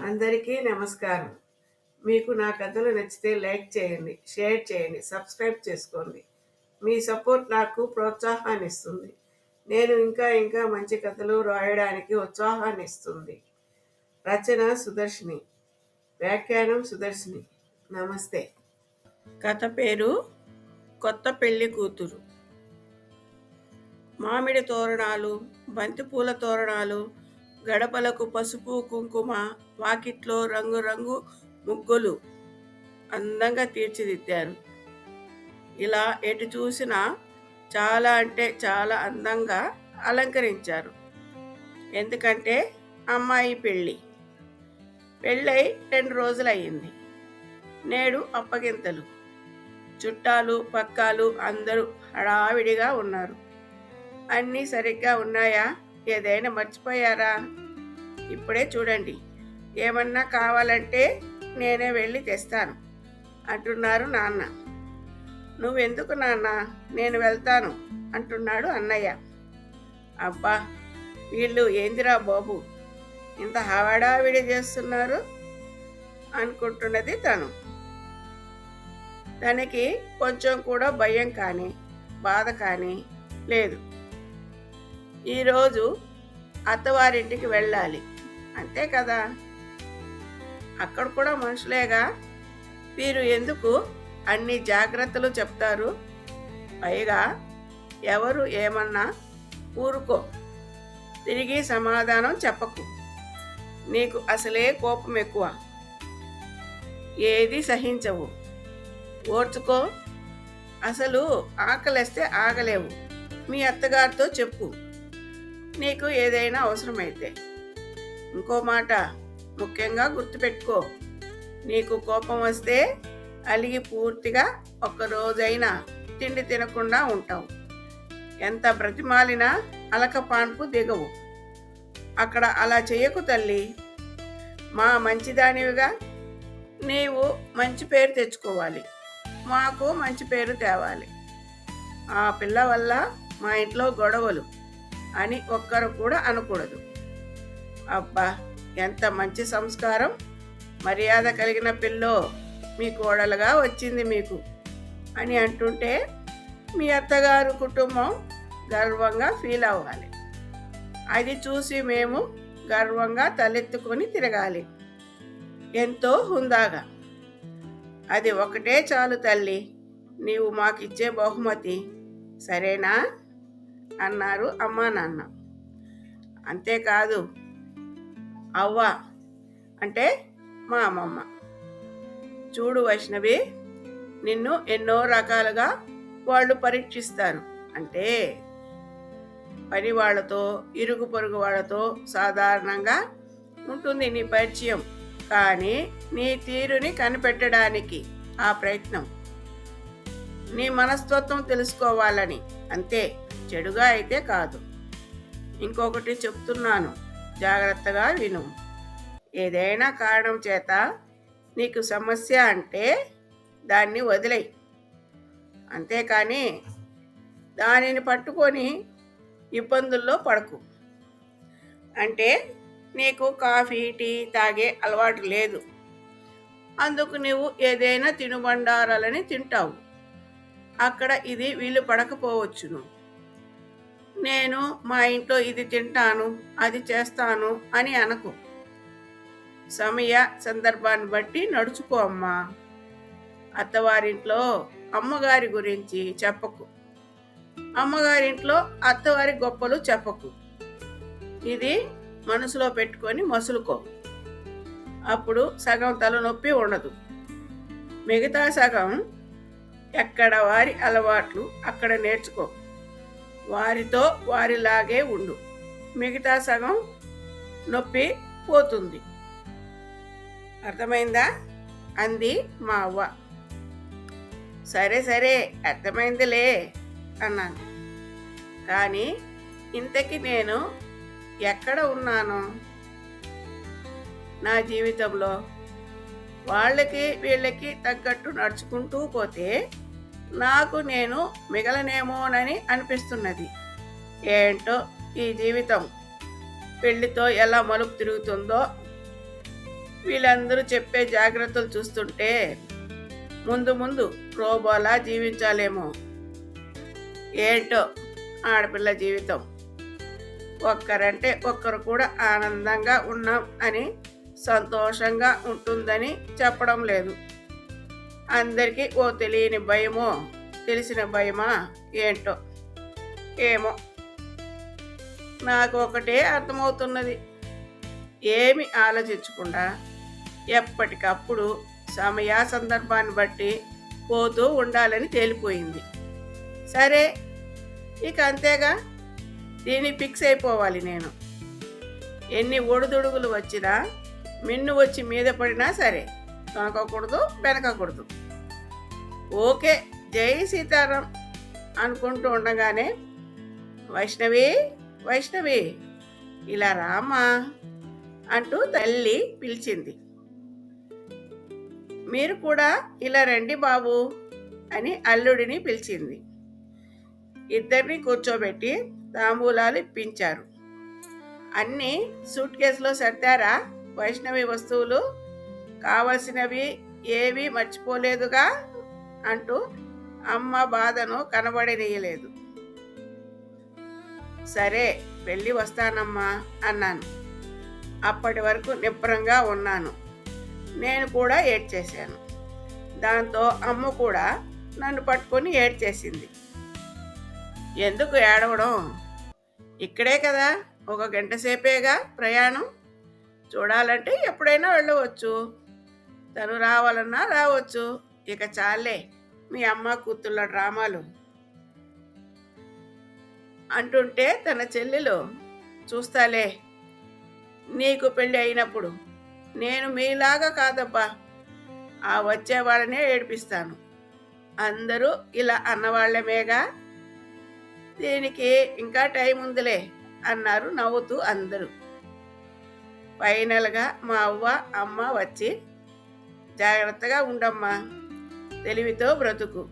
అందరికీ నమస్కారం. మీకు నా కథలు నచ్చితే లైక్ చేయండి, షేర్ చేయండి, సబ్స్క్రైబ్ చేసుకోండి. మీ సపోర్ట్ నాకు ప్రోత్సాహాన్ని ఇస్తుంది. నేను ఇంకా మంచి కథలు రాయడానికి ఉత్సాహాన్ని ఇస్తుంది. రచన సుదర్శిని, వ్యాఖ్యానం సుదర్శిని. నమస్తే. కథ పేరు కొత్త పెళ్లి కూతురు. మామిడి తోరణాలు, బంతిపూల తోరణాలు, గడపలకు పసుపు కుంకుమ, వాకిట్లో రంగురంగు ముగ్గులు అందంగా తీర్చిదిద్దారు. ఇలా ఎటు చూసినా చాలా అంటే చాలా అందంగా అలంకరించారు. ఎందుకంటే అమ్మాయి పెళ్ళై 2 రోజులయ్యింది. నేడు అప్పగింతలు. చుట్టాలు పక్కాలు అందరూ హడావిడిగా ఉన్నారు. అన్నీ సరిగ్గా ఉన్నాయా? ఏదైనా మర్చిపోయారా? ఇప్పుడే చూడండి. ఏమన్నా కావాలంటే నేనే వెళ్ళి తెస్తాను అంటున్నారు నాన్న. నువ్వెందుకు నాన్న, నేను వెళ్తాను అంటున్నాడు అన్నయ్య. అబ్బా, వీళ్ళు ఏందిరా బాబు ఇంత హడావిడి చేస్తున్నారు అనుకుంటున్నది తను. తనకి కొంచెం కూడా భయం కానీ బాధ కానీ లేదు. ఈరోజు అత్తవారింటికి వెళ్ళాలి, అంతే కదా. అక్కడ కూడా మనుషులేగా, వీరు ఎందుకు అన్ని జాగ్రత్తలు చెప్తారు? పైగా ఎవరు ఏమన్నా ఊరుకో, తిరిగి సమాధానం చెప్పకు. నీకు అసలే కోపం ఎక్కువ, ఏది సహించవు. ఓర్చుకో. అసలు ఆకలేస్తే ఆగలేవు. మీ అత్తగారితో చెప్పు, నీకు ఏదైనా అవసరమైతే. ఇంకో మాట ముఖ్యంగా గుర్తుపెట్టుకో, నీకు కోపం వస్తే అలిగి పూర్తిగా ఒక్కరోజైనా తిండి తినకుండా ఉంటావు. ఎంత బ్రతిమాలినా అలకపాన్పు దిగవు. అక్కడ అలా చెయ్యకు తల్లి. మా మంచిదానివిగా నీవు మంచి పేరు తెచ్చుకోవాలి, మాకు మంచి పేరు తేవాలి. ఆ పిల్ల వల్ల మా ఇంట్లో గొడవలు అని ఒక్కరు కూడా అనకూడదు. అబ్బా, ఎంత మంచి సంస్కారం, మర్యాద కలిగిన పిల్లో మీ కోడలుగా వచ్చింది మీకు అని అంటుంటే మీ అత్తగారు కుటుంబం గర్వంగా ఫీల్ అవ్వాలి. అది చూసి మేము గర్వంగా తలెత్తుకొని తిరగాలి, ఎంతో హుందాగా. అది ఒకటే చాలు తల్లి, నీవు మాకిచ్చే బహుమతి, సరేనా అన్నారు అమ్మా నాన్న. అంతేకాదు అవ్వ అంటే మా అమ్మమ్మ. చూడు వైష్ణవి, నిన్ను ఎన్నో రకాలుగా వాళ్ళు పరీక్షిస్తారు. అంటే పని వాళ్ళతో, ఇరుగు పొరుగు వాళ్ళతో సాధారణంగా ఉంటుంది నీ పరిచయం, కానీ నీ తీరుని కనిపెట్టడానికి ఆ ప్రయత్నం, నీ మనస్తత్వం తెలుసుకోవాలని, అంతే, చెడుగా అయితే కాదు. ఇంకొకటి చెప్తున్నాను, జాగ్రత్తగా విను. ఏదైనా కారణం చేత నీకు సమస్య అంటే దాన్ని వదిలేయి, అంతేకాని దానిని పట్టుకొని ఇబ్బందుల్లో పడకు. అంటే నీకు కాఫీ టీ తాగే అలవాటు లేదు, అందుకు నువ్వు ఏదైనా తినుబండారాలని తింటావు. అక్కడ ఇది వీలు పడకపోవచ్చును. నేను మా ఇంట్లో ఇది తింటాను, అది చేస్తాను అని అనకు. సమయ సందర్భాన్ని బట్టి నడుచుకో అమ్మా. అత్తవారింట్లో అమ్మగారి గురించి చెప్పకు, అమ్మగారింట్లో అత్తవారి గొప్పలు చెప్పకు. ఇది మనసులో పెట్టుకొని మసులుకో. అప్పుడు సగం తలనొప్పి ఉండదు. మిగతా సగం ఎక్కడ వారి అలవాట్లు అక్కడ నేర్చుకో. వారితో వారిలాగే ఉండు. మిగతా సగం నొప్పి పోతుంది. అర్థమైందా అంది మా అవ్వ. సరే సరే అర్థమైందిలే అన్నాను. కానీ ఇంతకీ నేను ఎక్కడ ఉన్నాను నా జీవితంలో? వాళ్ళకి వీళ్ళకి తగ్గట్టు నడుచుకుంటూ పోతే నాకు నేను మిగలనేమోనని అనిపిస్తున్నది. ఏంటో ఈ జీవితం పెళ్లితో ఎలా మలుపు తిరుగుతుందో. వీళ్ళందరూ చెప్పే జాగ్రత్తలు చూస్తుంటే ముందు ముందు రోబోలా జీవించాలేమో. ఏంటో ఆడపిల్ల జీవితం. ఒక్కరంటే ఒక్కరు కూడా ఆనందంగా ఉన్నాం అని, సంతోషంగా ఉంటుందని చెప్పడం లేదు. అందరికీ ఓ తెలియని భయమో తెలిసిన భయమా ఏంటో. ఏమో, నాకు ఒకటే అర్థమవుతున్నది. ఏమి ఆలోచించకుండా ఎప్పటికప్పుడు సమయ సందర్భాన్ని బట్టి పోతూ ఉండాలని తేలిపోయింది. సరే, ఇక అంతేగా, దీన్ని ఫిక్స్ అయిపోవాలి నేను. ఎన్ని ఒడిదుడుగులు వచ్చినా, మిన్ను వచ్చి మీద పడినా సరే తొనకకూడదు, వెనకకూడదు. ఓకే, జై సీతారాం అనుకుంటూ ఉండగానే వైష్ణవి, వైష్ణవి, ఇలా రామా అంటూ తల్లి పిలిచింది. మీరు కూడా ఇలా రండి బాబు అని అల్లుడిని పిలిచింది. ఇద్దరిని కూర్చోబెట్టి తాంబూలాలు ఇప్పించారు. అన్నీ సూట్ కేసులో సర్దారా వైష్ణవి వస్తువులు? కావలసినవి ఏవి మర్చిపోలేదుగా అంటూ అమ్మ బాధను కనబడనీయలేదు. సరే, వెళ్ళి వస్తానమ్మా అన్నాను. అప్పటి వరకు నిబ్బరంగా ఉన్నాను. నేను కూడా ఏడ్చేశాను. దాంతో అమ్మ కూడా నన్ను పట్టుకొని ఏడ్చేసింది. ఎందుకు ఏడవడం? ఇక్కడే కదా, ఒక గంట సేపేగా ప్రయాణం. చూడాలంటే ఎప్పుడైనా వెళ్ళవచ్చు. తను రావాలన్నా రావచ్చు. ఇక చాలే మీ అమ్మ కూతుళ్ళ డ్రామాలు అంటుంటే తన చెల్లెలు, చూస్తాలే, నీకు పెళ్ళి అయినప్పుడు నేను మీలాగా కాదబ్బా, ఆ వచ్చేవాళ్ళనే ఏడిపిస్తాను. అందరూ ఇలా అన్నవాళ్లమేగా, దీనికి ఇంకా టైం ఉందిలే అన్నారు నవ్వుతూ అందరూ. ఫైనల్గా మా అవ్వ అమ్మ వచ్చి, జాగ్రత్తగా ఉండమ్మా, తెలివితో బ్రతుకు,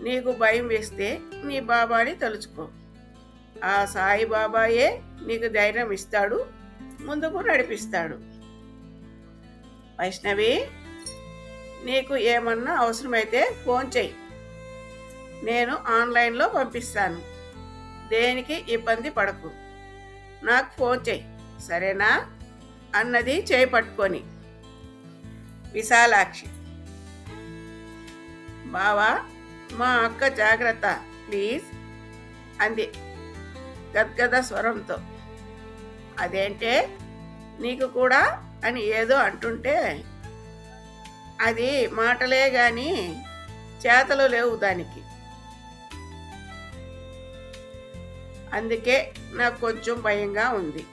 నీకు భయం వేస్తే నీ బాబాని తలుచుకో, ఆ సాయిబాబాయే నీకు ధైర్యం ఇస్తాడు, ముందుకు నడిపిస్తాడు. వైష్ణవి, నీకు ఏమన్నా అవసరమైతే ఫోన్ చెయ్యి, నేను ఆన్లైన్లో పంపిస్తాను. దేనికి ఇబ్బంది పడకు, నాకు ఫోన్ చెయ్యి, సరేనా అన్నది చేయి పట్టుకొని. విశాలాక్షి, బావా, మా అక్క జాగ్రత్త ప్లీజ్ అంది గద్గద స్వరంతో. అదేంటే నీకు కూడా అని ఏదో అంటుంటే, అది మాటలే గాని చేతలు లేవు దానికి. అందుకే నాకు కొంచెం భయంగా ఉంది.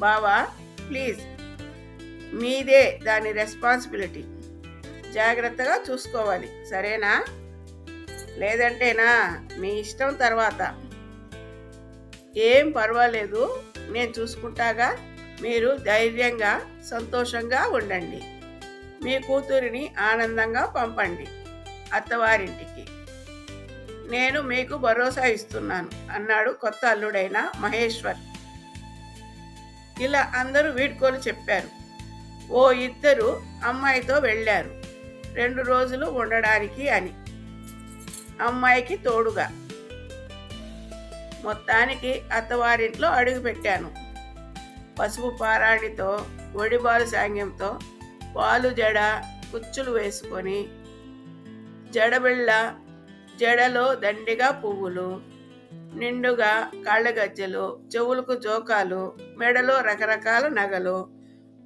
బావా ప్లీజ్, మీదే దాని రెస్పాన్సిబిలిటీ, జాగ్రత్తగా చూసుకోవాలి, సరేనా? లేదంటేనా మీ ఇష్టం. తర్వాత ఏం పర్వాలేదు, నేను చూసుకుంటాగా. మీరు ధైర్యంగా సంతోషంగా ఉండండి. మీ కూతురిని ఆనందంగా పంపండి అత్తవారింటికి. నేను మీకు భరోసా ఇస్తున్నాను అన్నాడు కొత్త అల్లుడైన మహేశ్వర్. ఇలా అందరూ వీడ్కోలు చెప్పారు. ఓ ఇద్దరు అమ్మాయితో వెళ్ళారు 2 రోజులు ఉండడానికి అని, అమ్మాయికి తోడుగా. మొత్తానికి అత్తవారింట్లో అడుగుపెట్టాను. పసుపు పారాణితో, ఒడిబాలు సాంగ్యంతో, పాలు జడ కుచ్చులు వేసుకొని, జడబిళ్ళ, జడలో దండిగా పువ్వులు, నిండుగా కాళ్ళగజ్జలు, చెవులకు జోకాలు, మెడలో రకరకాల నగలు,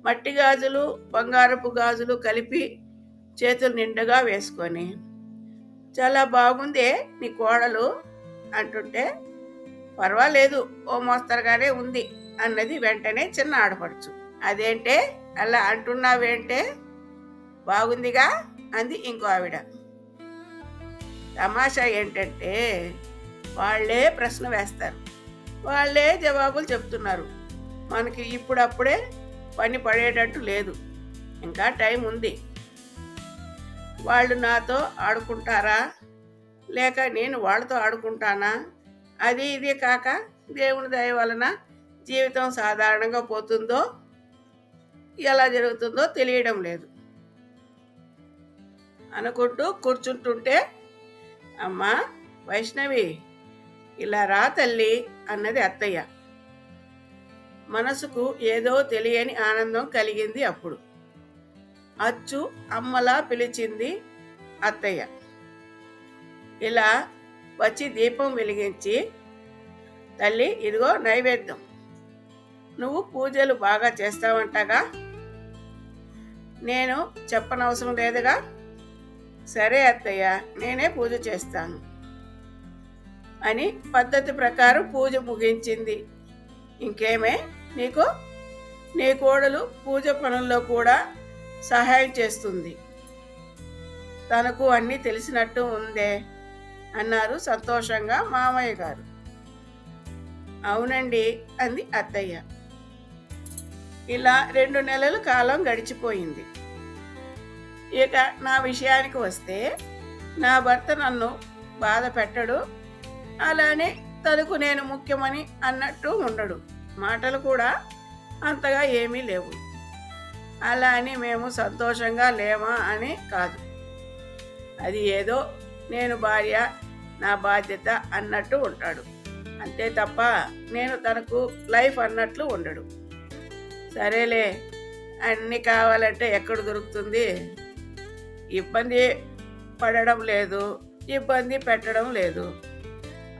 మట్టి గాజులు, బంగారపు గాజులు కలిపి చేతులు నిండుగా వేసుకొని, చాలా బాగుందే నీ కోడలు అంటుంటే, పర్వాలేదు, ఓ మోస్తరుగానే ఉంది అన్నది వెంటనే చిన్న ఆడపడుచు. అదేంటే అలా అంటున్నావేంటే, బాగుందిగా అంది ఇంకో ఆవిడ. తమాషా ఏంటంటే, వాళ్ళే ప్రశ్న వేస్తారు, వాళ్ళే జవాబులు చెప్తున్నారు. మనకి ఇప్పుడప్పుడే పని పడేటట్టు లేదు, ఇంకా టైం ఉంది. వాళ్ళు నాతో ఆడుకుంటారా లేక నేను వాళ్ళతో ఆడుకుంటానా? అది ఇది కాక దేవుని దయ వలన జీవితం సాధారణంగా పోతుందో. ఎలా జరుగుతుందో తెలియడం లేదు అనుకుంటూ కూర్చుంటుంటే, అమ్మా వైష్ణవి, ఇలా రా తల్లి అన్నది అత్తయ్య. మనసుకు ఏదో తెలియని ఆనందం కలిగింది. అప్పుడు అచ్చు అమ్మలా పిలిచింది అత్తయ్య. ఇలా వచ్చి దీపం వెలిగించి, తల్లి ఇదిగో నైవేద్యం, నువ్వు పూజలు బాగా చేస్తావంటగా, నేను చెప్పనవసరం లేదుగా. సరే అత్తయ్య, నేనే పూజ చేస్తాను అని పద్ధతి ప్రకారం పూజ ముగించింది. ఇంకేమే నీకు, నీ కోడలు పూజ పనుల్లో కూడా సహాయం చేస్తుంది, తనకు అన్నీ తెలిసినట్టు ఉందే అన్నారు సంతోషంగా మామయ్య గారు. అవునండి అంది అత్తయ్య. ఇలా 2 నెలల కాలం గడిచిపోయింది. ఇక నా విషయానికి వస్తే, నా భర్త నన్ను బాధ పెట్టడు, అలానే తనకు నేను ముఖ్యమని అన్నట్టు ఉండడు. మాటలు కూడా అంతగా ఏమీ లేవు. అలా అని మేము సంతోషంగా లేమా అని కాదు. అది ఏదో నేను భార్య, నా బాధ్యత అన్నట్టు ఉంటాడు. అంతే తప్ప నేను తనకు లైఫ్ అన్నట్లు ఉండడు. సరేలే, అన్నీ కావాలంటే ఎక్కడ దొరుకుతుంది? ఇబ్బంది పడడం లేదు, ఇబ్బంది పెట్టడం లేదు,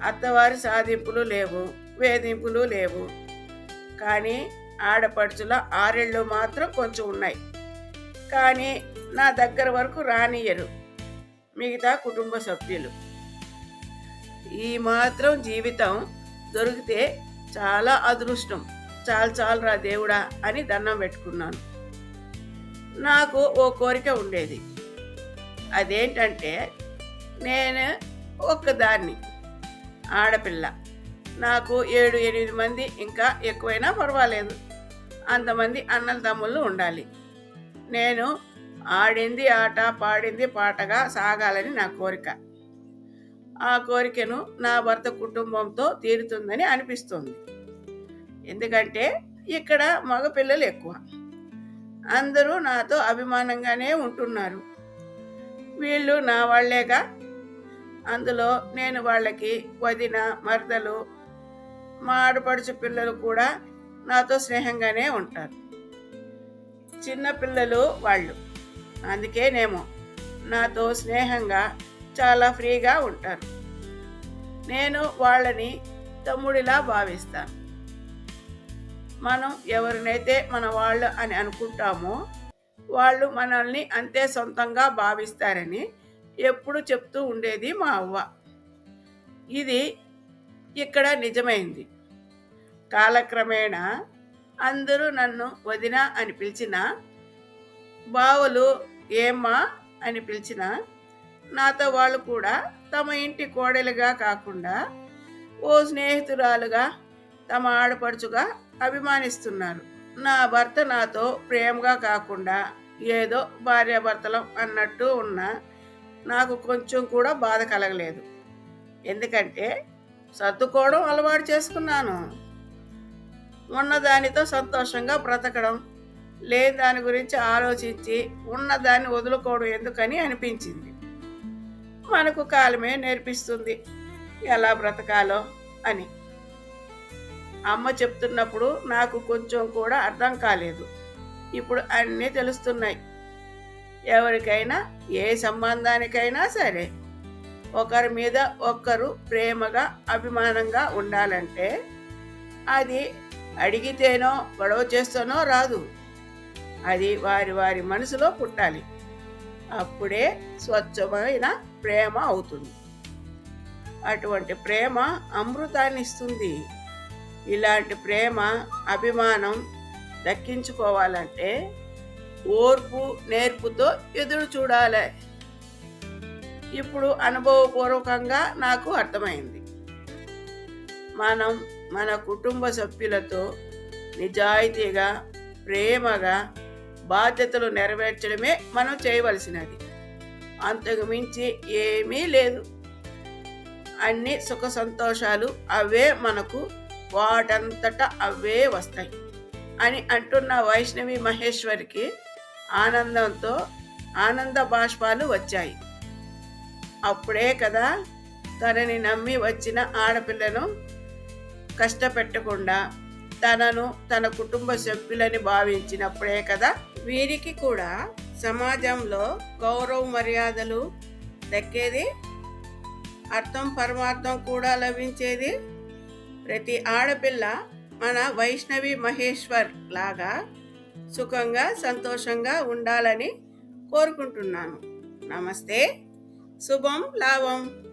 అత్తవారి సాధింపులు లేవు, వేధింపులు లేవు. కానీ ఆడపడుచుల ఆరేళ్ళు మాత్రం కొంచెం ఉన్నాయి. కానీ నా దగ్గర వరకు రానియరు మిగతా కుటుంబ సభ్యులు. ఈ మాత్రం జీవితం దొరికితే చాలా అదృష్టం. చాలురా దేవుడా అని దండం పెట్టుకున్నాను. నాకు ఓ కోరిక ఉండేది. అదేంటంటే, నేను ఒక్కదాన్ని ఆడపిల్ల. నాకు 7-8 మంది, ఇంకా ఎక్కువైనా పర్వాలేదు, అంతమంది అన్నల తమ్ముళ్ళు ఉండాలి. నేను ఆడింది ఆట, పాడింది పాటగా సాగాలని నా కోరిక. ఆ కోరికను నా భర్త కుటుంబంతో తీరుతుందని అనిపిస్తుంది. ఎందుకంటే ఇక్కడ మగపిల్లలు ఎక్కువ, అందరూ నాతో అభిమానంగానే ఉంటున్నారు. వీళ్ళు నా వాళ్లేగా. అందులో నేను వాళ్ళకి వదిన, మరదలు, మా ఆడపడుచు పిల్లలు కూడా నాతో స్నేహంగానే ఉంటారు. చిన్న పిల్లలు వాళ్ళు, అందుకేనేమో నాతో స్నేహంగా చాలా ఫ్రీగా ఉంటారు. నేను వాళ్ళని తమ్ముడిలా భావిస్తాను. మనం ఎవరినైతే మన వాళ్ళు అని అనుకుంటామో వాళ్ళు మనల్ని అంతే సొంతంగా భావిస్తారని ఎప్పుడు చెప్తూ ఉండేది మా అవ్వ. ఇది ఇక్కడ నిజమైంది. కాలక్రమేణా అందరూ నన్ను వదిన అని పిలిచినా, బావలు ఏమ్మా అని పిలిచినా, నాతో వాళ్ళు కూడా తమ ఇంటి కోడలుగా కాకుండా ఓ స్నేహితురాలుగా, తమ ఆడపడుచుగా అభిమానిస్తున్నారు. నా భర్త నాతో ప్రేమగా కాకుండా ఏదో భార్యాభర్తలం అన్నట్టు ఉన్నా నాకు కొంచెం కూడా బాధ కలగలేదు. ఎందుకంటే సర్దుకోవడం అలవాటు చేసుకున్నాను. ఉన్నదానితో సంతోషంగా బ్రతకడం, లేని దాని గురించి ఆలోచించి ఉన్నదాన్ని వదులుకోవడం ఎందుకని అనిపించింది. మనకు కాలమే నేర్పిస్తుంది ఎలా బ్రతకాలో అని. అమ్మ చెప్తున్నప్పుడు నాకు కొంచెం కూడా అర్థం కాలేదు. ఇప్పుడు అన్నీ తెలుస్తున్నాయి. ఎవరికైనా, ఏ సంబంధానికైనా సరే, ఒకరి మీద ఒక్కరు ప్రేమగా, అభిమానంగా ఉండాలంటే అది అడిగితేనో గొడవ చేస్తానో రాదు. అది వారి వారి మనసులో పుట్టాలి. అప్పుడే స్వచ్ఛమైన ప్రేమ అవుతుంది. అటువంటి ప్రేమ అమృతాన్ని ఇస్తుంది. ఇలాంటి ప్రేమ, అభిమానం దక్కించుకోవాలంటే ఓర్పు, నేర్పుతో ఎదురు చూడాలి. ఇప్పుడు అనుభవపూర్వకంగా నాకు అర్థమైంది. మనం మన కుటుంబ సభ్యులతో నిజాయితీగా, ప్రేమగా బాధ్యతలు నెరవేర్చడమే మనం చేయవలసినది. అంతకు మించి ఏమీ లేదు. అన్ని సుఖ సంతోషాలు అవే మనకు వాటంతట అవే వస్తాయి. అని అంటున్న వైష్ణవి మహేశ్వరికి ఆనందంతో ఆనంద బాష్పాలు వచ్చాయి. అప్పుడే కదా తనని నమ్మి వచ్చిన ఆడపిల్లను కష్టపెట్టకుండా తనను తన కుటుంబ సభ్యులని భావించినప్పుడే కదా వీరికి కూడా సమాజంలో గౌరవ మర్యాదలు దక్కేది, అర్థం పరమార్థం కూడా లభించేది. ప్రతి ఆడపిల్ల మన వైష్ణవి మహేశ్వర్ లాగా సుఖంగా సంతోషంగా ఉండాలని కోరుకుంటున్నాను. నమస్తే. శుభం లాభం.